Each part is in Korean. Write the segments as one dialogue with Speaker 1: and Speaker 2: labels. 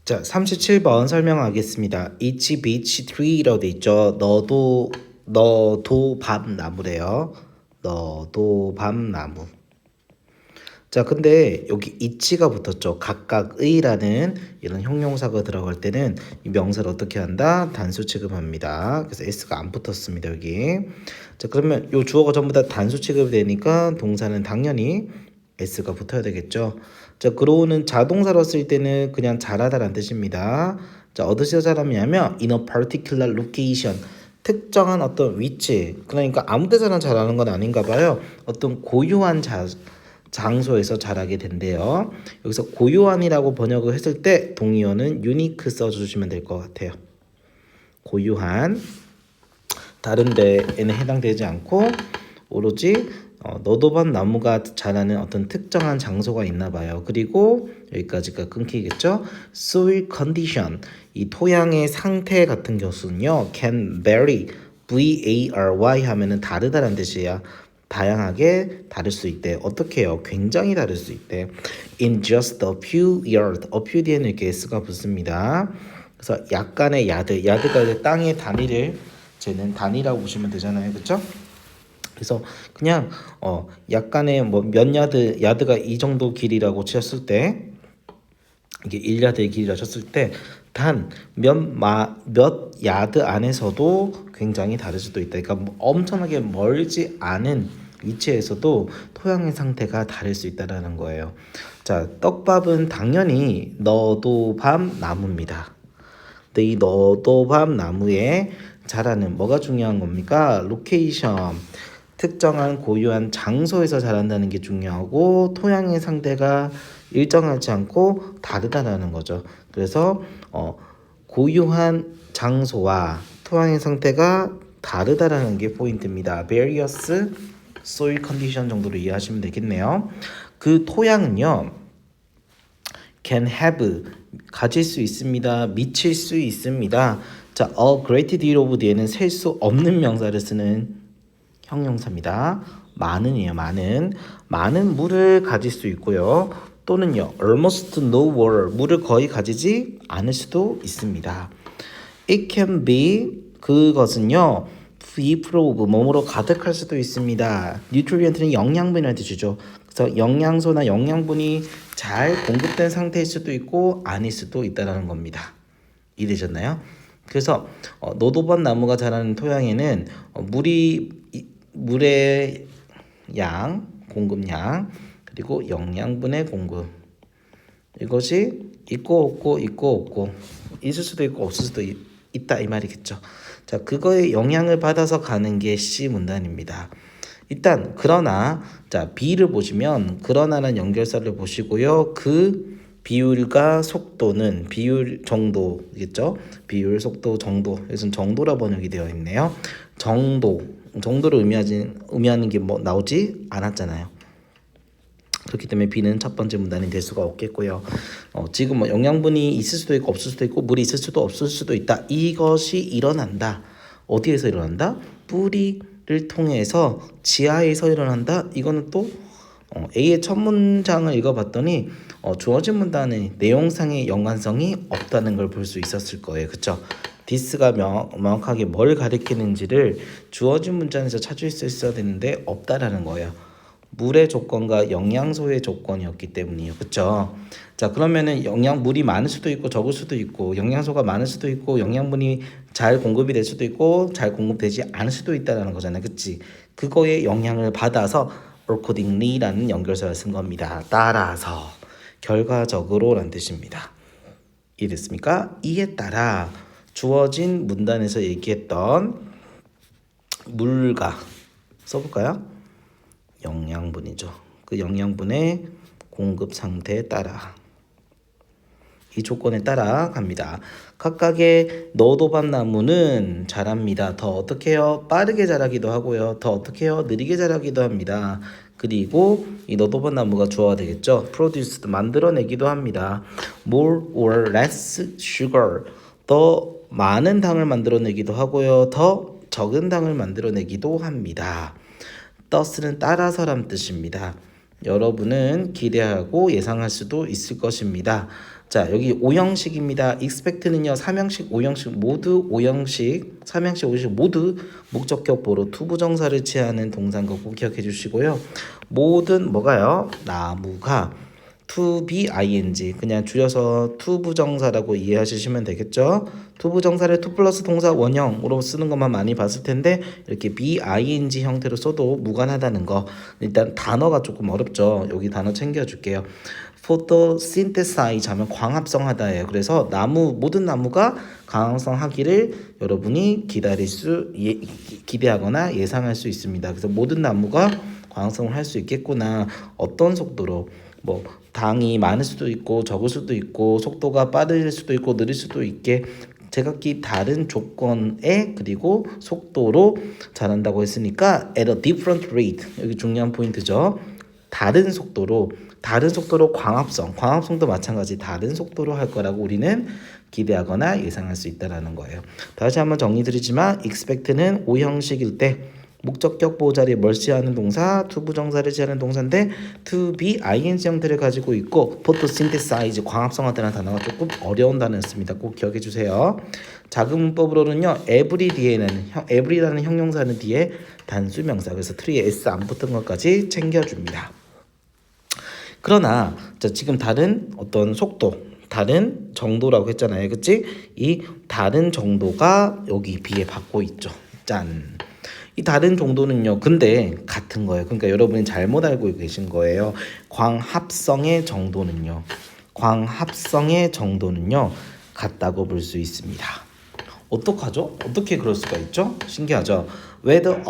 Speaker 1: 자, 37번 설명하겠습니다. Each beach tree라고 돼 있죠. 너도 밤나무래요. 너도 밤나무. 자, 근데 여기 each가 붙었죠. 각각의라는 이런 형용사가 들어갈 때는 이 명사를 어떻게 한다? 단수 취급합니다. 그래서 s가 안 붙었습니다, 여기. 자, 그러면 요 주어가 전부 다 단수 취급이 되니까 동사는 당연히 s가 붙어야 되겠죠. 자, 그로우는 자동사로 쓸 때는 그냥 잘하다라는 뜻입니다. 자, 어디서 잘하냐면 in a particular location, 특정한 어떤 위치, 그러니까 아무 데서나 잘하는 건 아닌가 봐요. 어떤 고유한 장소에서 잘하게 된대요. 여기서 고유한이라고 번역을 했을 때 동의어는 unique 써주시면 될 것 같아요. 고유한, 다른 데에는 해당되지 않고 오로지 너도반 나무가 자라는 어떤 특정한 장소가 있나 봐요. 그리고 여기까지가 끊기겠죠. soil condition, 이 토양의 상태 같은 경우는요 can vary, vary 하면은 다르다는 뜻이야. 다양하게 다를 수 있대. 어떻게 해요? 굉장히 다를 수 있대. In just a few years, a few 뒤에는 이렇게 s가 붙습니다. 그래서 약간의 야드가 이제 땅의 단위를 재는 단위라고 보시면 되잖아요, 그렇죠? 그래서 그냥 약간의 뭐 몇 야드가 이 정도 길이라고 쳤을 때, 이게 1야드의 길이라 쳤을 때 단 몇 야드 안에서도 굉장히 다를 수도 있다. 그러니까 뭐 엄청나게 멀지 않은 위치에서도 토양의 상태가 다를 수 있다라는 거예요. 자, 떡밥은 당연히 너도밤 나무입니다. 근데 이 너도밤 나무에 자라는 뭐가 중요한 겁니까? 로케이션, 특정한 고유한 장소에서 자란다는 게 중요하고 토양의 상태가 일정하지 않고 다르다라는 거죠. 그래서 고유한 장소와 토양의 상태가 다르다라는 게 포인트입니다. various soil condition 정도로 이해하시면 되겠네요. 그 토양은요 can have, 가질 수 있습니다. 미칠 수 있습니다. 자, a great deal of 뒤에는 셀 수 없는 명사를 쓰는 형용사입니다. 많은이에요. 많은 물을 가질 수 있고요. 또는요 almost no water, 물을 거의 가지지 않을 수도 있습니다. It can be, 그것은요 be full of, 몸으로 가득할 수도 있습니다. nutrient는 영양분이라는 뜻이죠. 그래서 영양소나 영양분이 잘 공급된 상태일 수도 있고 아닐 수도 있다는 겁니다. 이해되셨나요? 그래서 노도번 나무가 자라는 토양에는 물의 양, 공급량, 그리고 영양분의 공급, 이것이 있고 없고 있을 수도 있고 없을 수도 있다 이 말이겠죠. 자, 그거에 영향을 받아서 가는 게 C 문단입니다. 일단 그러나, 자 B를 보시면 그러나는 연결사를 보시고요. 그 비율과 속도는 비율 정도겠죠. 비율, 속도, 정도. 여기서는 정도라 번역이 되어 있네요. 정도를 의미하는 게 뭐 나오지 않았잖아요. 그렇기 때문에 B는 첫 번째 문단이 될 수가 없겠고요. 지금 뭐 영양분이 있을 수도 있고 없을 수도 있고 물이 있을 수도 없을 수도 있다. 이것이 일어난다. 어디에서 일어난다? 뿌리를 통해서 지하에서 일어난다. 이거는 또 A의 첫 문장을 읽어봤더니 주어진 문단의 내용상의 연관성이 없다는 걸 볼 수 있었을 거예요. 그렇죠? this가 명확하게 뭘 가리키는지를 주어진 문장에서 찾을 수 있어야 되는데 없다라는 거예요. 물의 조건과 영양소의 조건이었기 때문이에요. 그렇죠? 자, 그러면은 물이 많을 수도 있고 적을 수도 있고 영양소가 많을 수도 있고 영양분이 잘 공급이 될 수도 있고 잘 공급되지 않을 수도 있다라는 거잖아요. 그치? 그거에 영향을 받아서 accordingly라는 연결사를 쓴 겁니다. 따라서, 결과적으로 라는 뜻입니다. 이해됐습니까? 이에 따라 주어진 문단에서 얘기했던 물과 써볼까요? 영양분이죠. 그 영양분의 공급 상태에 따라, 이 조건에 따라 갑니다. 각각의 너도밤 나무는 자랍니다. 더 어떻게 해요? 빠르게 자라기도 하고요. 더 어떻게 해요? 느리게 자라기도 합니다. 그리고 이 너도밤 나무가 주어가 되겠죠. produced, 만들어내기도 합니다. more or less sugar, 더 많은 당을 만들어내기도 하고요. 더 적은 당을 만들어내기도 합니다. thus는 따라서란 뜻입니다. 여러분은 기대하고 예상할 수도 있을 것입니다. 자, 여기 5형식입니다. expect는요, 3형식, 5형식 모두 5형식, 3형식, 5형식 모두 목적격 보로 투부정사를 취하는 동사인 거 꼭 기억해 주시고요. 모든 뭐가요? 나무가 to be ing 그냥 줄여서 투부정사라고 이해하시면 되겠죠. 투부정사를 to 플러스 동사 원형으로 쓰는 것만 많이 봤을 텐데 이렇게 be ing 형태로 써도 무관하다는 거. 일단 단어가 조금 어렵죠. 여기 단어 챙겨줄게요. photosynthesize 하면 광합성하다예요. 그래서 모든 나무가 광합성하기를 여러분이 기대하거나 예상할 수 있습니다. 그래서 모든 나무가 광합성을 할 수 있겠구나. 어떤 속도로 뭐 당이 많을 수도 있고 적을 수도 있고 속도가 빠를 수도 있고 느릴 수도 있게 제각기 다른 조건에 그리고 속도로 자란다고 했으니까 at a different rate 여기 중요한 포인트죠. 다른 속도로 광합성도 마찬가지 다른 속도로 할 거라고 우리는 기대하거나 예상할 수 있다라는 거예요. 다시 한번 정리드리지만 expect는 5형식일 때 목적격 보호 자리에 뭘 취하는 동사, 투부정사를 취하는 동사인데 to be ing 형태를 가지고 있고 photosynthesize 광합성하다는 단어가 조금 어려운 단어였습니다. 꼭 기억해 주세요. 작은 문법으로는요. every라는 형용사는 뒤에 단수명사 그래서 tree에 s 안 붙은 것까지 챙겨줍니다. 그러나 자, 지금 다른 어떤 속도 다른 정도라고 했잖아요. 그치? 이 다른 정도가 여기 B에 받고 있죠. 짠. 이 다른 정도는요. 근데 같은 거예요. 그러니까 여러분이 잘못 알고 계신 거예요. 광합성의 정도는요. 같다고 볼 수 있습니다. 어떡하죠? 어떻게 그럴 수가 있죠? 신기하죠? whether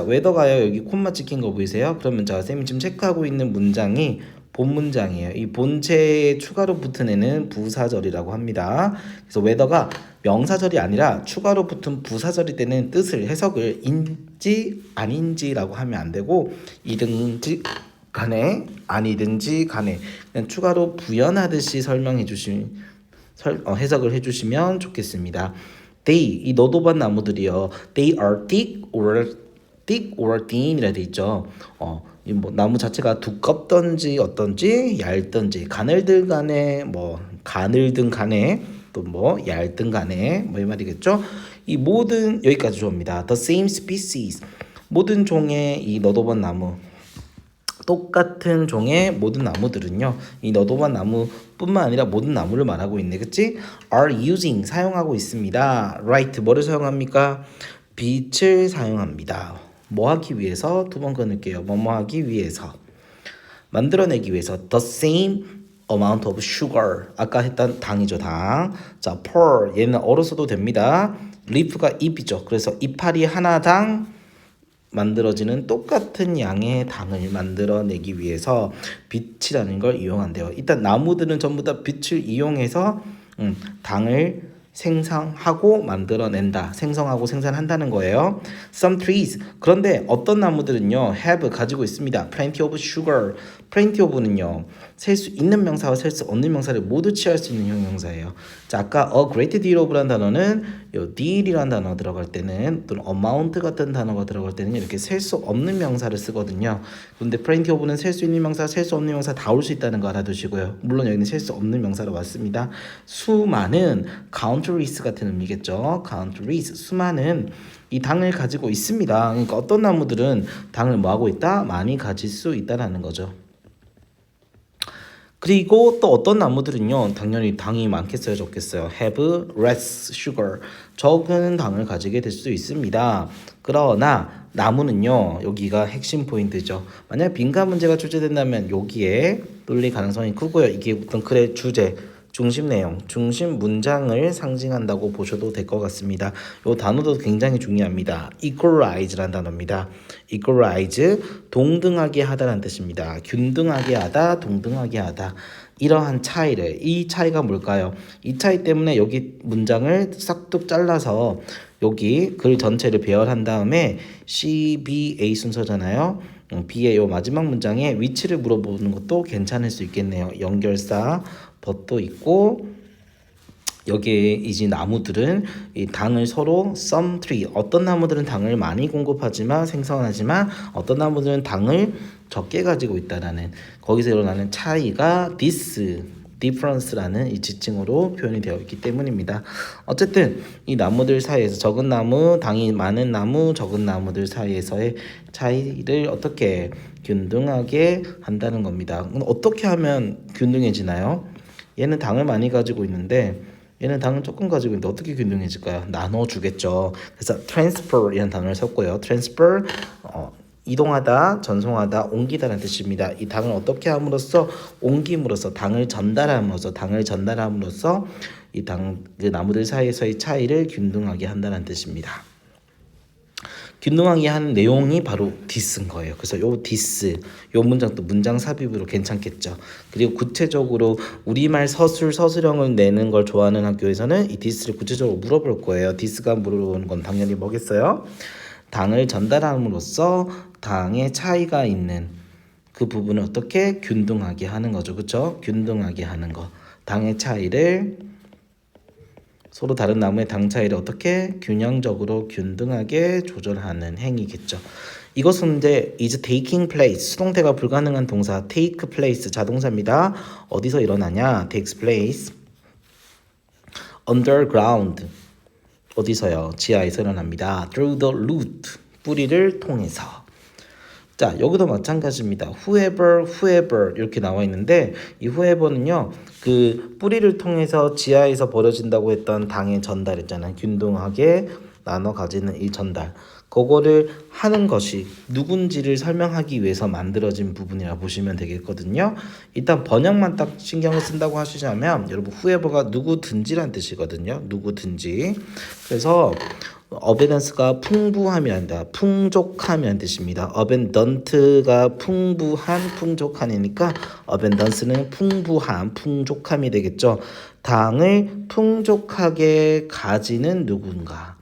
Speaker 1: whether가요. 여기 콤마 찍힌 거 보이세요? 그러면 자, 쌤이 지금 체크하고 있는 문장이 본문장이에요. 이 본체에 추가로 붙은 애는 부사절이라고 합니다. 그래서 whether가 명사절이 아니라 추가로 붙은 부사절이 되는 뜻을 해석을 인지 아닌지라고 하면 안 되고 이든지 간에 아니든지 간에 그냥 추가로 부연하듯이 해석을 해주시면 좋겠습니다. 이 너도반 나무들이요. They are thick or thin이라 돼 있죠. 뭐 나무 자체가 두껍던지 어떤지 얇던지 가늘든 간에 또 뭐 얇든 간에 뭐 이 말이겠죠. 이 모든 여기까지 좋습니다. The same species 모든 종의 이 너도반 나무 똑같은 종의 모든 나무들은요. 이 너도반 나무뿐만 아니라 모든 나무를 말하고 있네. 그치? are using 사용하고 있습니다. right 뭐를 사용합니까? 빛을 사용합니다. 뭐 하기 위해서? 두 번 끊을게요. 뭐 하기 위해서 만들어내기 위해서 the same amount of sugar 아까 했던 당이죠. 당. 자, per 얘는 얼어서도 됩니다. leaf가 잎이죠. 그래서 이파리 하나당 만들어지는 똑같은 양의 당을 만들어내기 위해서 빛이라는 걸 이용한대요. 일단 나무들은 전부 다 빛을 이용해서 당을 생성하고 만들어낸다. 생성하고 생산한다는 거예요. Some trees. 그런데 어떤 나무들은요. have 가지고 있습니다. plenty of sugar. plenty of는요. 셀 수 있는 명사와 셀 수 없는 명사를 모두 취할 수 있는 형용사예요. 자, 아까 a great deal of라는 단어는 요 deal이라는 단어 들어갈 때는 또는 amount 같은 단어가 들어갈 때는 이렇게 셀 수 없는 명사를 쓰거든요. 그런데 plenty of는 셀 수 있는 명사, 셀 수 없는 명사 다 올 수 있다는 거 알아두시고요. 물론 여기는 셀 수 없는 명사로 왔습니다. 수많은 countless 같은 의미겠죠. countless 수많은 이 당을 가지고 있습니다. 그러니까 어떤 나무들은 당을 뭐 하고 있다? 많이 가질 수 있다라는 거죠. 그리고 또 어떤 나무들은요. 당연히 당이 많겠어요, 적겠어요. have less sugar. 적은 당을 가지게 될 수 있습니다. 그러나 나무는요. 여기가 핵심 포인트죠. 만약 빈칸 문제가 출제된다면 여기에 뚫릴 가능성이 크고요. 이게 어떤 글의 주제, 중심 내용, 중심 문장을 상징한다고 보셔도 될 것 같습니다. 이 단어도 굉장히 중요합니다. equalize라는 단어입니다. equalize, 동등하게 하다라는 뜻입니다. 균등하게 하다, 동등하게 하다. 이러한 차이를, 이 차이가 뭘까요? 이 차이 때문에 여기 문장을 싹둑 잘라서 여기 글 전체를 배열한 다음에 C, B, A 순서잖아요. B의 요 마지막 문장에 위치를 물어보는 것도 괜찮을 수 있겠네요. 연결사, 벗도 있고 여기에 이제 나무들은 이 당을 서로 some tree 어떤 나무들은 당을 많이 공급하지만 생성하지만 어떤 나무들은 당을 적게 가지고 있다라는 거기서 일어나는 차이가 difference라는 이 지칭으로 표현이 되어 있기 때문입니다. 어쨌든 이 나무들 사이에서 적은 나무, 당이 많은 나무, 적은 나무들 사이에서의 차이를 어떻게 균등하게 한다는 겁니다. 그럼 어떻게 하면 균등해지나요? 얘는 당을 많이 가지고 있는데 얘는 당을 조금 가지고 있는데 어떻게 균등해질까요? 나눠주겠죠. 그래서 transfer이라는 단어를 썼고요. transfer 이동하다, 전송하다, 옮기다라는 뜻입니다. 이 당을 어떻게 함으로써 옮김으로써 당을 전달함으로써 이 그 나무들 사이에서의 차이를 균등하게 한다는 뜻입니다. 균등하게 하는 내용이 바로 this인 거예요. 그래서 요 this, 요 문장도 문장 삽입으로 괜찮겠죠. 그리고 구체적으로 우리말 서술형을 내는 걸 좋아하는 학교에서는 이 this를 구체적으로 물어볼 거예요. this가 물어보는 건 당연히 뭐겠어요? 당을 전달함으로써 당의 차이가 있는 그 부분을 어떻게 균등하게 하는 거죠. 그렇죠? 균등하게 하는 거. 당의 차이를 서로 다른 나무의 당 차이를 어떻게 균형적으로 균등하게 조절하는 행위겠죠. 이것은 이제 is taking place 수동태가 불가능한 동사 take place 자동사입니다. 어디서 일어나냐? takes place underground 어디서요? 지하에서 일어납니다. through the root 뿌리를 통해서. 자, 여기도 마찬가지입니다. whoever 이렇게 나와 있는데 이 whoever는요. 그 뿌리를 통해서 지하에서 벌어진다고 했던 당의 전달 있잖아요. 균등하게 나눠 가지는 이 전달. 그거를 하는 것이 누군지를 설명하기 위해서 만들어진 부분이라 보시면 되겠거든요. 일단 번역만 딱 신경을 쓴다고 하시자면 여러분 whoever가 누구든지란 뜻이거든요. 누구든지. 그래서 어베던스가 풍부함이란다. 풍족함이란 뜻입니다. abundant가 풍부한, 풍족한이니까 abundance는 풍부함, 풍족함이 되겠죠. 당을 풍족하게 가지는 누군가.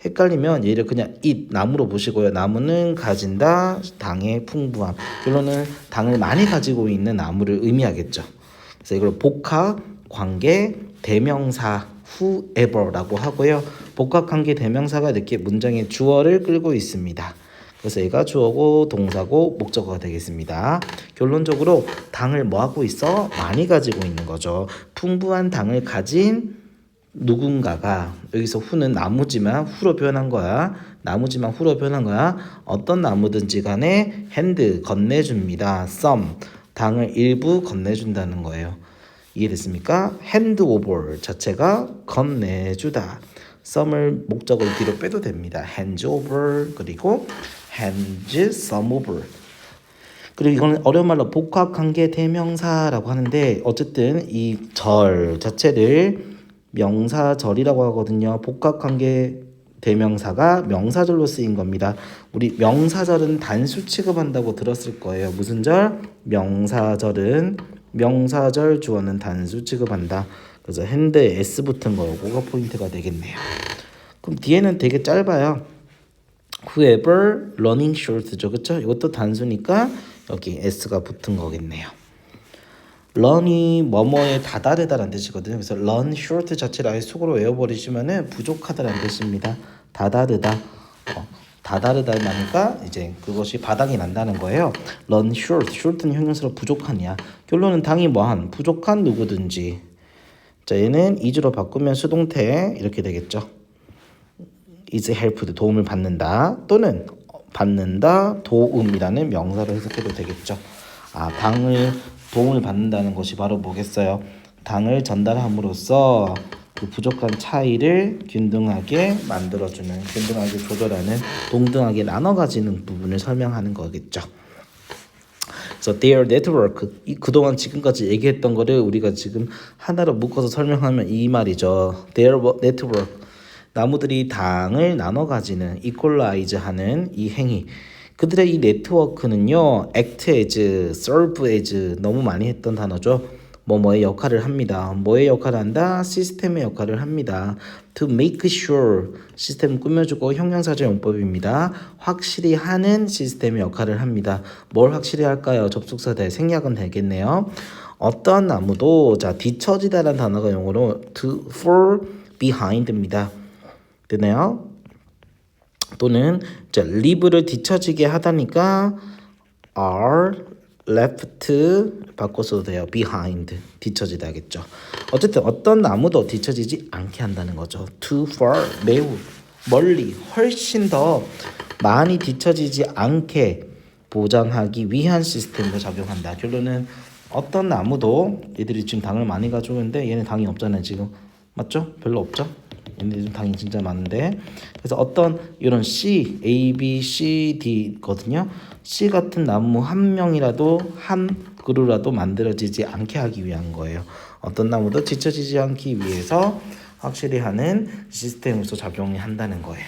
Speaker 1: 헷갈리면 얘를 그냥 나무로 보시고요. 나무는 가진다, 당의 풍부함. 결론은 당을 많이 가지고 있는 나무를 의미하겠죠. 그래서 이걸 복합, 관계, 대명사, whoever라고 하고요. 복합관계 대명사가 이렇게 문장의 주어를 끌고 있습니다. 그래서 얘가 주어고 동사고 목적어가 되겠습니다. 결론적으로 당을 뭐하고 있어? 많이 가지고 있는 거죠. 풍부한 당을 가진 누군가가 여기서 who는 나무지만 who로 표현한 거야. 나무지만 who로 표현한 거야. 어떤 나무든지 간에 hand 건네줍니다. some 당을 일부 건네준다는 거예요. 이해됐습니까? hand over 자체가 건네주다. some을 목적을 뒤로 빼도 됩니다. hands over 그리고 hands some over. 그리고 이거는 어려운 말로 복합관계 대명사라고 하는데 어쨌든 이 절 자체를 명사절이라고 하거든요. 복합관계 대명사가 명사절로 쓰인 겁니다. 우리 명사절은 단수 취급한다고 들었을 거예요. 무슨 절? 명사절은 명사절 주어는 단수 취급한다. 그래서 핸드에 S 붙은 거가 포인트가 되겠네요. 그럼 뒤에는 되게 짧아요. whoever running short죠. 그렇죠? 이것도 단수니까 여기 S가 붙은 거겠네요. run이 뭐뭐에 다다르다라는 뜻이거든요. 그래서 run short 자체를 아예 속으로 외워버리시면은 부족하다라는 뜻입니다. 다다르다. 다다르다 하니까 이제 그것이 바닥이 난다는 거예요. run short. short는 형용사로 부족하냐. 결론은 당이 뭐한 부족한 누구든지. 자, 얘는 is로 바꾸면 수동태 이렇게 되겠죠. is helped 도움을 받는다 또는 받는다 도움이라는 명사로 해석해도 되겠죠. 당을 도움을 받는다는 것이 바로 뭐겠어요? 당을 전달함으로써 그 부족한 차이를 균등하게 만들어주는, 균등하게 조절하는, 동등하게 나눠 가지는 부분을 설명하는 거겠죠. 그래서 their network, 그동안 지금까지 얘기했던 거를 우리가 지금 하나로 묶어서 설명하면 이 말이죠. their network, 나무들이 당을 나눠 가지는, equalize 하는 이 행위. 그들의 이 네트워크는요, act as, serve as 너무 많이 했던 단어죠. 뭐뭐의 역할을 합니다. 뭐의 역할을 한다? 시스템의 역할을 합니다. To make sure, 시스템 꾸며주고 형용사절 용법입니다. 확실히 하는 시스템의 역할을 합니다. 뭘 확실히 할까요? 접속사 될 생략은 되겠네요. 어떤 나무도 자 뒤처지다라는 단어가 영어로 to fall behind입니다. 되나요? 또는 자, live를 뒤처지게 하다니까 are left 바꿔서도 돼요. behind 뒤처지다겠죠. 어쨌든 어떤 나무도 뒤처지지 않게 한다는 거죠. too far 매우 멀리 훨씬 더 많이 뒤처지지 않게 보장하기 위한 시스템으로 작용한다. 결론은 어떤 나무도 얘들이 지금 당을 많이 가지고 있는데 얘는 당이 없잖아요. 지금 맞죠? 별로 없죠? 얘네들 좀 당이 진짜 많은데 그래서 어떤 이런 C, A, B, C, D거든요. C 같은 나무 한 명이라도 한 그루라도 만들어지지 않게 하기 위한 거예요. 어떤 나무도 뒤처지지 않기 위해서 확실히 하는 시스템으로서 작용이 한다는 거예요.